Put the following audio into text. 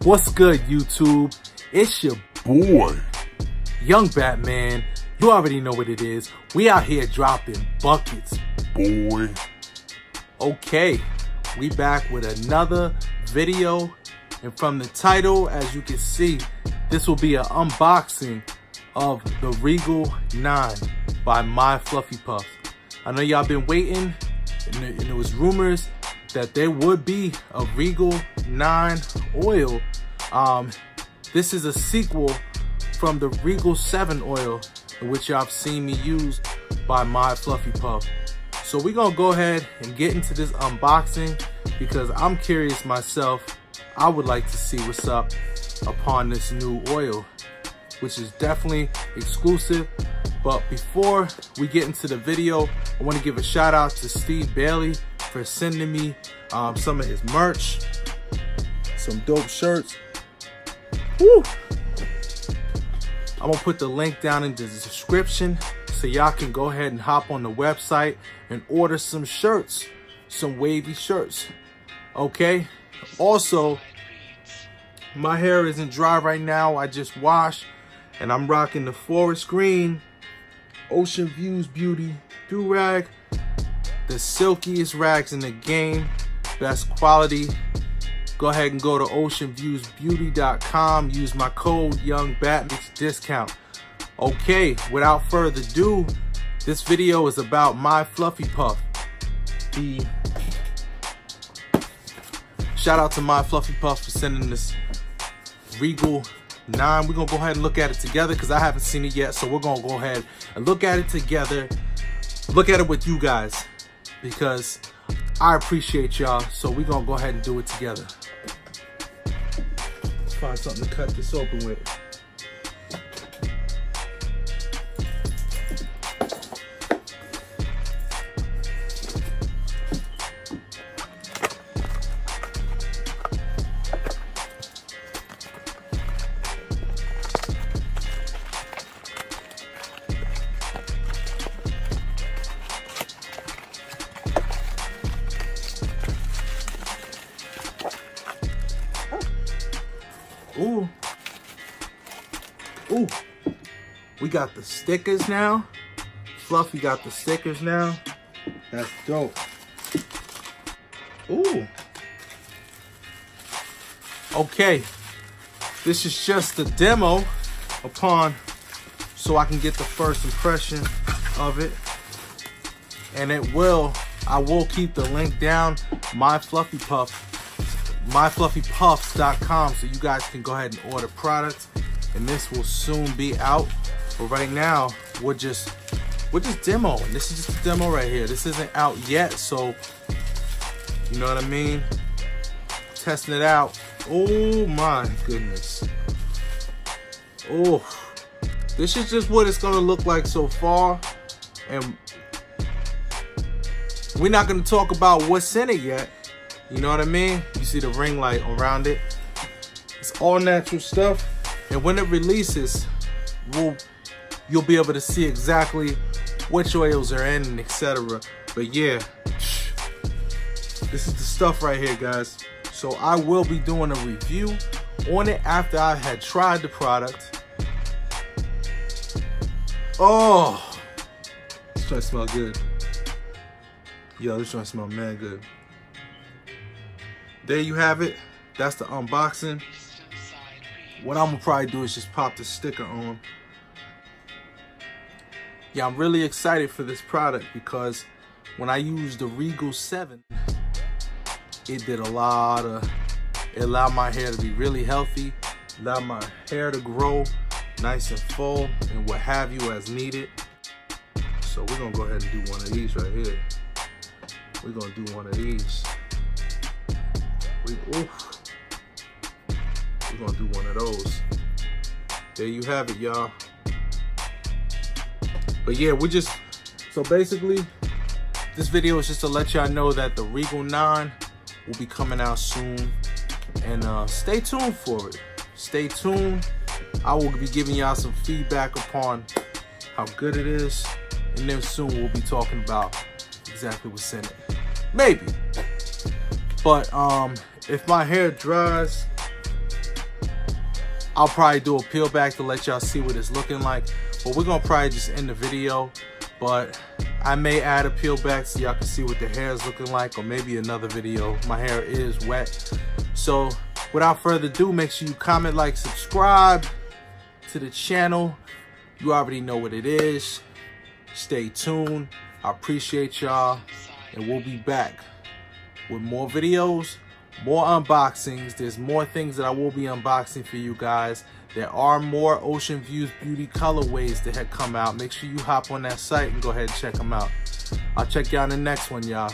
What's good, YouTube? It's your boy, Young Batman. You already know what it is. We out here dropping buckets, boy. Okay, we back with another video. And from the title, as you can see, this will be an unboxing of the Regal 9 by My Fluffy Puffs. I know y'all been waiting, and there was rumors that there would be a Regal 9 oil. This is a sequel from the Regal 7 oil, in which y'all have seen me use by My Fluffy Puff. So we're gonna go ahead and get into this unboxing because I'm curious myself. I would like to see what's up upon this new oil, which is definitely exclusive. But before we get into the video, I want to give a shout out to Steve Bailey for sending me some of his merch, some dope shirts. Woo! I'm gonna put the link down in the description so y'all can go ahead and hop on the website and order some shirts, some wavy shirts. Okay? Also, my hair isn't dry right now. I just washed and I'm rocking the forest green Ocean Views Beauty do-rag. The silkiest rags in the game, best quality. Go ahead and go to oceanviewsbeauty.com. Use my code YoungBatman discount. Okay, without further ado, this video is about My Fluffy Puff. Shout out to My Fluffy Puff for sending this Regal 9. We're gonna go ahead and look at it together because I haven't seen it yet. So we're gonna go ahead and look at it together. Look at it with you guys because I appreciate y'all. So we're gonna go ahead and do it together. Let's find something to cut this open with. Ooh. Ooh. We got the stickers now. Fluffy got the stickers now. That's dope. Ooh. Okay. This is just a demo so I can get the first impression of it. And I will keep the link down, myfluffypuffs.com, so you guys can go ahead and order products, and this will soon be out. But right now we're just demoing. This is just a demo right here. This isn't out yet, so you know what I mean, testing it out. Oh my goodness. Oh, this is just what it's gonna look like so far, and we're not gonna talk about what's in it yet. You know what I mean? You see the ring light around it. It's all natural stuff. And when it releases, you'll be able to see exactly which oils are in and etc. But yeah, this is the stuff right here, guys. So I will be doing a review on it after I had tried the product. Oh, this trying to smell good. Yo, this trying to smell man good. There you have it. That's the unboxing. What I'm gonna probably do is just pop the sticker on. Yeah, I'm really excited for this product because when I used the Regal 7, it allowed my hair to be really healthy, allowed my hair to grow nice and full and what have you as needed. So we're gonna go ahead and do one of these right here. We're gonna do one of these. We're gonna do one of those. There you have it, y'all. But yeah, so basically, this video is just to let y'all know that the Regal 9 will be coming out soon. And stay tuned for it. Stay tuned. I will be giving y'all some feedback upon how good it is. And then soon we'll be talking about exactly what's in it. Maybe. But if my hair dries, I'll probably do a peel back to let y'all see what it's looking like. But we're gonna probably just end the video. But I may add a peel back so y'all can see what the hair is looking like, or maybe another video. My hair is wet. So without further ado, make sure you comment, like, subscribe to the channel. You already know what it is. Stay tuned. I appreciate y'all. And we'll be back with more videos, more unboxings. There's more things that I will be unboxing for you guys. There are more Ocean Views Beauty colorways that have come out. Make sure you hop on that site and go ahead and check them out. I'll check y'all in the next one, y'all.